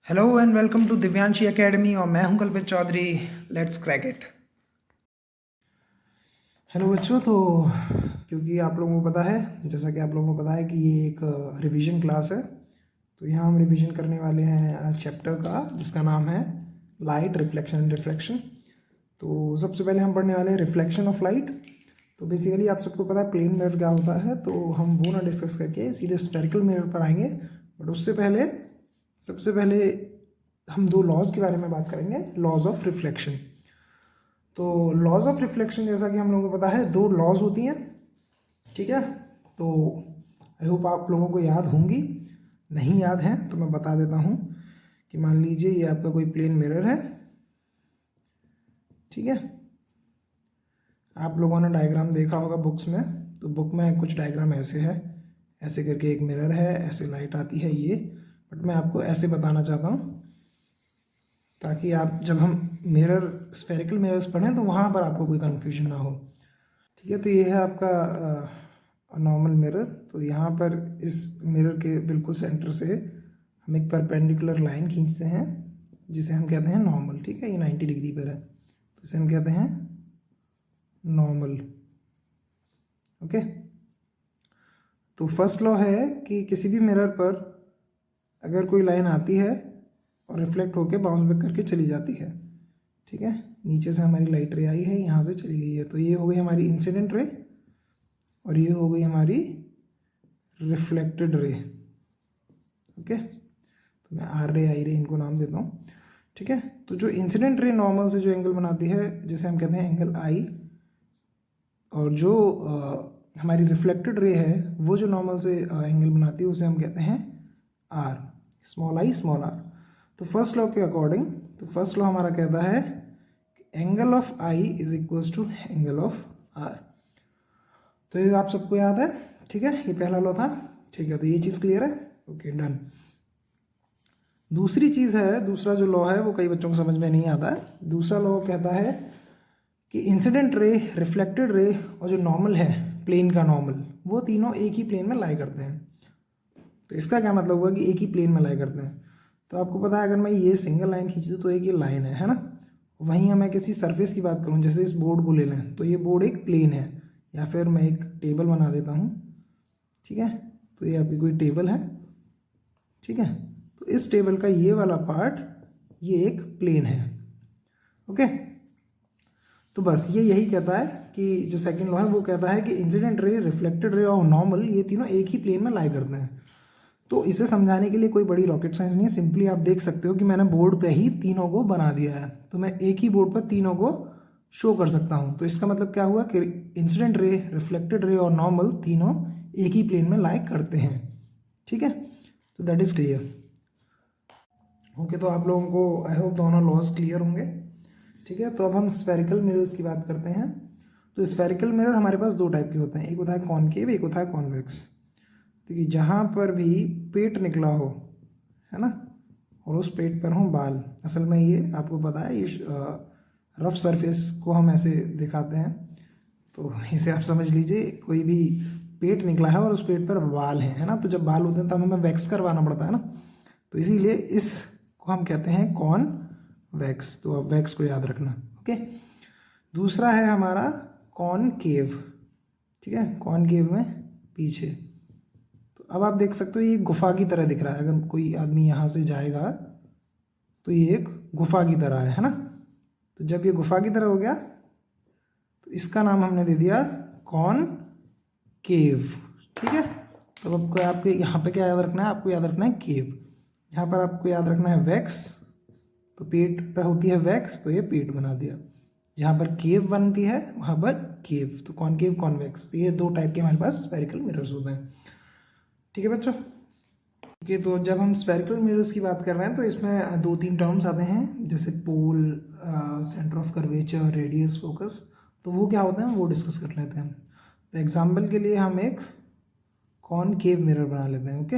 Hello and welcome to Divyanshi academy और मैं हूं Kalpit Chaudhary. Let's crack it. Hello बच्चों, तो क्योंकि आप लोगों को पता है, जैसा कि आप लोगों को पता है कि ये एक रिवीजन क्लास है, तो यहाँ हम रिवीजन करने वाले हैं चैप्टर का जिसका नाम है लाइट, रिफ्लेक्शन एंड रिफ्रैक्शन। तो सबसे पहले हम पढ़ने वाले हैं रिफ्लेक्शन ऑफ लाइट। तो बेसिकली आप सबको पता है प्लेन मिरर क्या होता है, तो हम वो ना डिस्कस करके सीधे स्फेरिकल मिरर पर आएंगे। बट उससे पहले सबसे पहले हम दो लॉज के बारे में बात करेंगे, लॉज ऑफ रिफ्लेक्शन। तो लॉज ऑफ रिफ्लेक्शन, जैसा कि हम लोगों को पता है, दो लॉज होती हैं, ठीक है। तो आई होप आप लोगों को याद होंगी, नहीं याद है तो मैं बता देता हूँ कि मान लीजिए ये आपका कोई प्लेन मिरर है, ठीक है। आप लोगों ने डायग्राम देखा होगा बुक्स में, तो बुक में कुछ डायग्राम ऐसे है, ऐसे करके एक मिरर है, ऐसे लाइट आती है ये। बट मैं आपको ऐसे बताना चाहता हूँ ताकि आप जब हम मिरर स्फेरिकल मिरर्स पढ़ें तो वहाँ पर आपको कोई कन्फ्यूजन ना हो, ठीक है। तो ये है आपका नॉर्मल मिरर। तो यहाँ पर इस मिरर के बिल्कुल सेंटर से हम एक परपेंडिकुलर लाइन खींचते हैं जिसे हम कहते हैं नॉर्मल, ठीक है। ये 90 डिग्री पर है तो इसे हम कहते हैं नॉर्मल, ओके। तो फर्स्ट लॉ है कि किसी भी मिरर पर अगर कोई लाइन आती है और रिफ्लेक्ट होकर बाउंस बैक करके चली जाती है, ठीक है। नीचे से हमारी लाइट रे आई है, यहाँ से चली गई है, तो ये हो गई हमारी इंसिडेंट रे और ये हो गई हमारी रिफ्लेक्टेड रे, ओके। तो मैं आर रे आई रे इनको नाम देता हूँ, ठीक है। तो जो इंसिडेंट रे नॉर्मल से जो एंगल बनाती है जिसे हम कहते हैं एंगल आई, और जो हमारी रिफ्लेक्टेड रे है वो जो नॉर्मल से एंगल बनाती है उसे हम कहते हैं R, small I small R. तो फर्स्ट लॉ के अकॉर्डिंग, तो फर्स्ट लॉ हमारा कहता है angle of I is equals to angle of R. तो ये आप सबको याद है, ठीक है। ये पहला लॉ था, ठीक है। तो ये चीज़ क्लियर है, ओके डन। दूसरी चीज़ है, दूसरा जो लॉ है वो कई बच्चों को समझ में नहीं आता है। दूसरा लॉ कहता है कि इंसिडेंट रे, रिफ्लेक्टेड रे और जो नॉर्मल है प्लेन का नॉर्मल, वो तीनों एक ही प्लेन में लाई करते हैं। तो इसका क्या मतलब हुआ कि एक ही प्लेन में लाई करते हैं। तो आपको पता है अगर मैं ये सिंगल लाइन खींच दूँ तो एक ये लाइन है ना। वहीं मैं किसी सरफेस की बात करूँ, जैसे इस बोर्ड को ले लें, तो ये बोर्ड एक प्लेन है, या फिर मैं एक टेबल बना देता हूँ, ठीक है। तो ये आपकी कोई टेबल है, ठीक है। तो इस टेबल का ये वाला पार्ट ये एक प्लेन है, ओके। तो बस ये यही कहता है कि जो सेकंड लॉ है वो कहता है कि इंसिडेंट रे, रिफ्लेक्टेड रे और नॉर्मल, ये तीनों एक ही प्लेन में लाई करते हैं। तो इसे समझाने के लिए कोई बड़ी रॉकेट साइंस नहीं है, सिंपली आप देख सकते हो कि मैंने बोर्ड पे ही तीनों को बना दिया है, तो मैं एक ही बोर्ड पर तीनों को शो कर सकता हूँ। तो इसका मतलब क्या हुआ कि इंसिडेंट रे, रिफ्लेक्टेड रे और नॉर्मल तीनों एक ही प्लेन में लाई करते हैं, ठीक है। तो दैट इज क्लियर, ओके। तो आप लोगों को आई होप दोनों लॉज क्लियर होंगे, ठीक है। तो अब हम स्फेरिकल मिरर्स की बात करते हैं। तो स्फेरिकल मिरर हमारे पास दो टाइप के होते हैं, एक होता है कॉनकेव, एक होता है कॉन्वेक्स। देखिए जहाँ पर भी पेट निकला हो, है ना, और उस पेट पर हो बाल, असल में ये आपको पता है ये रफ सरफेस को हम ऐसे दिखाते हैं। तो इसे आप समझ लीजिए कोई भी पेट निकला है और उस पेट पर बाल है ना। तो जब बाल होते हैं तब हमें वैक्स करवाना पड़ता है ना, तो इसीलिए इसको हम कहते हैं कॉनवैक्स। तो अब वैक्स को याद रखना, ओके। दूसरा है हमारा कॉनकेव, ठीक है। कॉनकेव में पीछे, तो अब आप देख सकते हो ये गुफा की तरह दिख रहा है। अगर कोई आदमी यहाँ से जाएगा तो ये एक गुफा की तरह है ना। तो जब ये गुफा की तरह हो गया तो इसका नाम हमने दे दिया कॉनकेव, ठीक है। तो आपको आपके यहाँ पे क्या याद रखना है, आपको याद रखना है केव। यहाँ पर आपको याद रखना है वैक्स, तो पेट पे होती है वैक्स, तो ये पेट बना दिया। जहाँ पर केव बनती है वहाँ पर केव, तो कॉनकेव कॉन्वेक्स, ये दो टाइप के हमारे पास स्फेरिकल मिरर्स होते हैं, ठीक है बच्चों। ओके, तो जब हम स्फेरिकल मिरर्स की बात कर रहे हैं तो इसमें दो तीन टर्म्स आते हैं, जैसे pole, center of curvature, radius, focus. तो वो क्या होते हैं वो डिस्कस कर लेते हैं। तो एग्जांपल के लिए हम एक कॉनकेव मिरर बना लेते हैं, okay.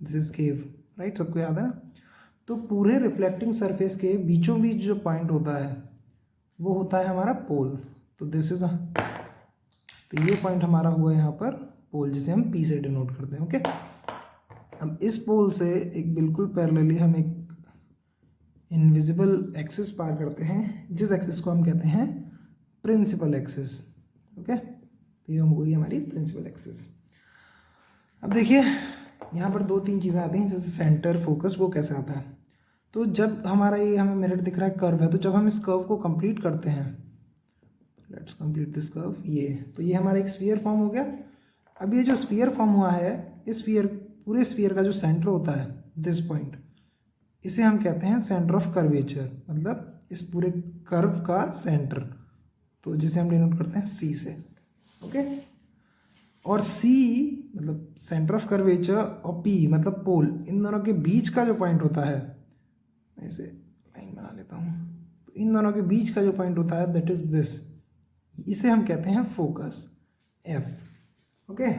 This is cave, right, सबको याद है ना। तो पूरे रिफ्लेक्टिंग सरफेस के बीचों बीच जो पॉइंट होता है वो होता है हमारा पोल। तो दिस इज तो ये पॉइंट हमारा हुआ यहाँ पर पोल, जिसे हम पी से डिनोट करते हैं, ओके। अब इस पोल से एक बिल्कुल पैरेलली हम एक इनविजिबल एक्सिस पार करते हैं, जिस एक्सिस को हम कहते हैं प्रिंसिपल एक्सिस। ओके, तो ये हो गई हमारी प्रिंसिपल एक्सिस। अब देखिए यहाँ पर दो तीन चीज़ें आती हैं, जैसे सेंटर, फोकस, वो कैसे आता है। तो जब हमारा ये हमें मिरर दिख रहा है कर्व है, तो जब हम इस कर्व को कंप्लीट करते हैं, लेट्स कंप्लीट दिस कर्व, ये तो ये हमारा एक स्फीयर फॉर्म हो गया। अब ये जो स्फीयर फॉर्म हुआ है, इस स्फीयर, पूरे स्फीयर का जो सेंटर होता है दिस पॉइंट, इसे हम कहते हैं सेंटर ऑफ कर्वेचर, मतलब इस पूरे कर्व का सेंटर, तो जिसे हम डिनोट करते हैं सी से। ओके, और सी मतलब सेंटर ऑफ कर्वेचर, और पी मतलब पोल, इन दोनों के बीच का जो पॉइंट होता है, मैं इसे लाइन बना लेता हूँ, तो इन दोनों के बीच का जो पॉइंट होता है दैट इज दिस, इसे हम कहते हैं फोकस, एफ। ओके,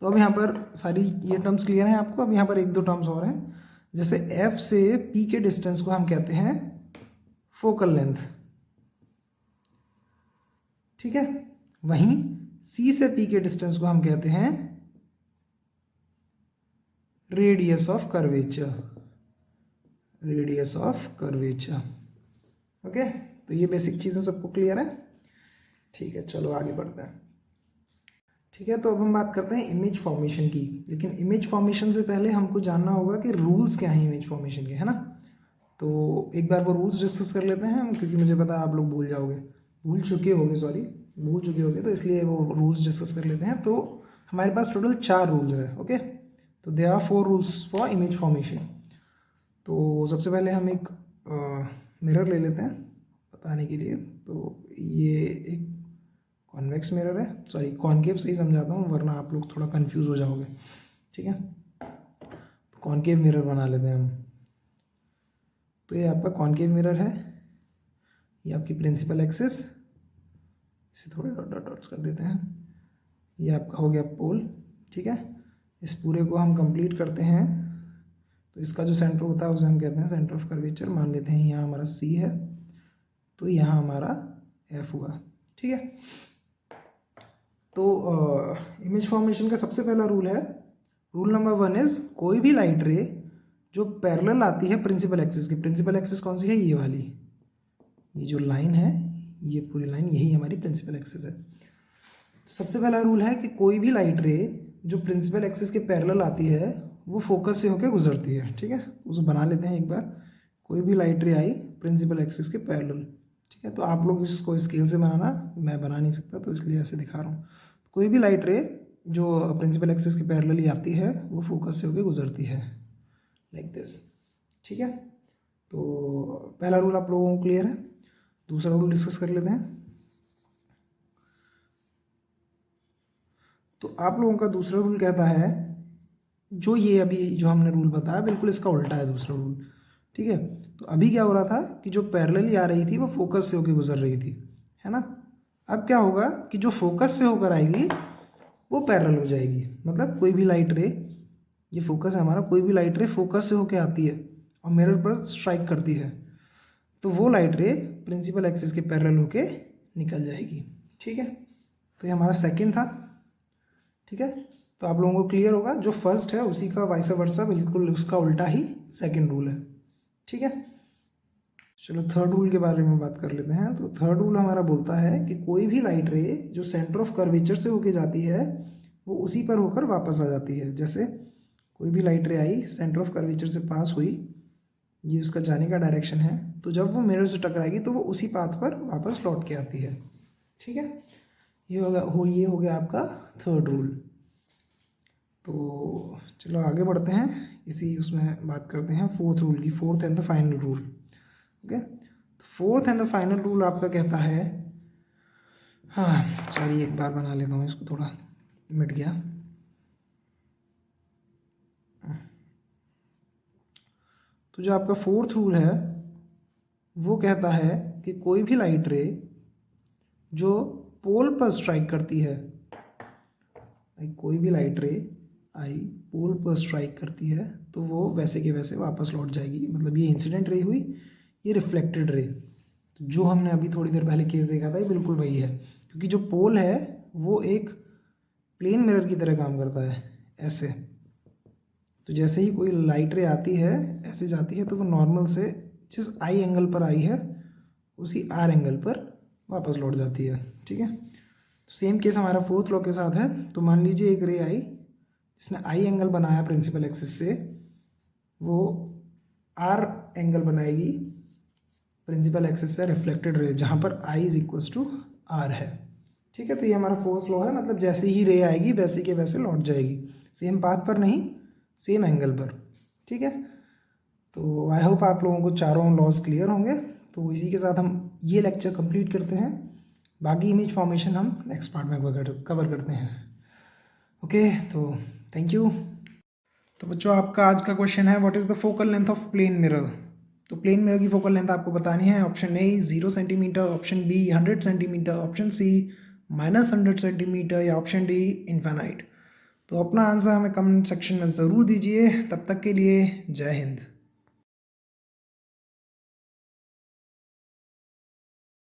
तो अब यहाँ पर सारी ये टर्म्स क्लियर हैं आपको। अब यहाँ पर एक दो टर्म्स और हैं, जैसे एफ से पी के डिस्टेंस को हम कहते हैं फोकल लेंथ, ठीक है। वहीं सी से पी के डिस्टेंस को हम कहते हैं radius of curvature, radius of curvature. Okay, तो ये बेसिक चीज़ें सबको क्लियर है। ठीक है, चलो आगे बढ़ते हैं। ठीक है, तो अब हम बात करते हैं इमेज फॉर्मेशन की, लेकिन इमेज फॉर्मेशन से पहले हमको जानना होगा कि रूल्स क्या हैं इमेज फॉर्मेशन के, है ना। तो एक बार वो रूल्स डिस्कस कर लेते हैं हम, क्योंकि मुझे पता है आप लोग भूल जाओगे, भूल चुके होगे, तो इसलिए वो रूल्स डिस्कस कर लेते हैं। तो हमारे पास टोटल 4 रूल्स है। ओके, तो there are 4 rules for image formation. तो सबसे पहले हम एक मिरर ले लेते हैं बताने के लिए। तो ये एक कॉन्वेक्स मिरर है, सॉरी कॉनकेव से ही समझाता हूँ, वरना आप लोग थोड़ा कंफ्यूज हो जाओगे। ठीक है, कॉनकेव मिरर बना लेते हैं हम। तो ये आपका कॉनकेव मिरर है, ये आपकी प्रिंसिपल एक्सिस, इसे थोड़े डॉट्स कर देते हैं, ये आपका हो गया पोल। ठीक है, इस पूरे को हम कंप्लीट करते हैं, तो इसका जो सेंटर होता है उसे हम कहते हैं सेंटर ऑफ कर्वेचर। मान लेते हैं यहाँ हमारा सी है, तो यहाँ हमारा एफ हुआ। ठीक है, तो इमेज फॉर्मेशन का सबसे पहला रूल है, रूल नंबर 1 इज कोई भी लाइट रे जो पैरेलल आती है प्रिंसिपल एक्सिस की, प्रिंसिपल एक्सिस कौन सी है, ये वाली, ये जो लाइन है, ये पूरी लाइन, यही हमारी प्रिंसिपल एक्सिस है। तो सबसे पहला रूल है कि कोई भी लाइट रे जो प्रिंसिपल एक्सिस के पैरेलल आती है वो फोकस से होकर गुजरती है। ठीक है, उसे बना लेते हैं एक बार। कोई भी लाइट रे आई प्रिंसिपल एक्सिस के पैरेलल, ठीक है, तो आप लोग इसको स्केल से बनाना, मैं बना नहीं सकता तो इसलिए ऐसे दिखा रहा हूँ। कोई भी लाइट रे जो प्रिंसिपल एक्सिस के पैरेलल ही आती है वो फोकस से होकर गुजरती है, लाइक दिस। ठीक है, तो पहला रूल आप लोगों को क्लियर है। दूसरा रूल डिस्कस कर लेते हैं। तो आप लोगों का दूसरा रूल कहता है, जो ये अभी जो हमने रूल बताया बिल्कुल इसका उल्टा है दूसरा रूल। ठीक है, तो अभी क्या हो रहा था कि जो पैरेलली आ रही थी वो फोकस से होकर गुजर रही थी, है ना। अब क्या होगा कि जो फोकस से होकर आएगी वो पैरेलल हो जाएगी, मतलब कोई भी लाइट रे, ये फोकस है हमारा, कोई भी लाइट रे फोकस से होकर आती है और मिरर पर स्ट्राइक करती है, तो वो लाइट रे प्रिंसिपल एक्सिस के पैरेलल होके निकल जाएगी। ठीक है, तो ये हमारा सेकंड था। ठीक है, तो आप लोगों को क्लियर होगा, जो फर्स्ट है उसी का वाइस वर्सा बिल्कुल उसका उल्टा ही सेकंड रूल है। ठीक है, चलो थर्ड रूल के बारे में बात कर लेते हैं। तो थर्ड रूल हमारा बोलता है कि कोई भी लाइट रे जो सेंटर ऑफ कर्वेचर से होके जाती है वो उसी पर होकर वापस आ जाती है। जैसे कोई भी लाइट रे आई, सेंटर ऑफ कर्वेचर से पास हुई, ये उसका जाने का डायरेक्शन है, तो जब वो मिरर से टकराएगी तो वो उसी पाथ पर वापस लौट के आती है। ठीक है, ये हो गया आपका थर्ड रूल। तो चलो आगे बढ़ते हैं, इसी उसमें बात करते हैं फोर्थ रूल की, fourth and the final rule. Okay, तो fourth and the final rule आपका कहता है, हाँ सॉरी एक बार बना लेता हूँ इसको, थोड़ा मिट गया। तो जो आपका फोर्थ रूल है वो कहता है कि कोई भी लाइट रे जो पोल पर स्ट्राइक करती है, कोई भी लाइट रे आई पोल पर स्ट्राइक करती है तो वो वैसे के वैसे वापस लौट जाएगी। मतलब ये इंसिडेंट रे हुई, ये रिफ्लेक्टेड रे, तो जो हमने अभी थोड़ी देर पहले केस देखा था ये बिल्कुल वही है, क्योंकि जो पोल है वो एक प्लेन मिरर की तरह काम करता है ऐसे। तो जैसे ही कोई लाइट रे आती है ऐसे जाती है तो वो नॉर्मल से जिस आई एंगल पर आई है उसी आर एंगल पर वापस लौट जाती है। ठीक है, तो सेम केस हमारा फोर्थ लॉ के साथ है। तो मान लीजिए एक रे आई जिसने आई एंगल बनाया प्रिंसिपल एक्सिस से, वो आर एंगल बनाएगी प्रिंसिपल एक्सिस से रिफ्लेक्टेड रे, जहाँ पर आई इज इक्वल्स टू आर है। ठीक है, तो ये हमारा फोर्थ लॉ है, मतलब जैसे ही रे आएगी वैसे के वैसे लौट जाएगी, सेम पाथ पर नहीं, सेम एंगल पर। ठीक है, तो आई होप आप लोगों को चारों लॉज क्लियर होंगे। तो इसी के साथ हम ये लेक्चर कंप्लीट करते हैं, बाकी इमेज फॉर्मेशन हम नेक्स्ट पार्ट में कवर करते हैं। ओके, तो थैंक यू। तो बच्चों आपका आज का क्वेश्चन है, what is the focal length of plane mirror. तो प्लेन मिरर की फोकल लेंथ आपको बतानी है। Option A 0 centimetre, option B 100 centimetre, option C -100 centimetre, या ऑप्शन डी इनफाइनाइट। तो अपना आंसर हमें कमेंट सेक्शन में ज़रूर दीजिए। तब तक के लिए जय हिंद।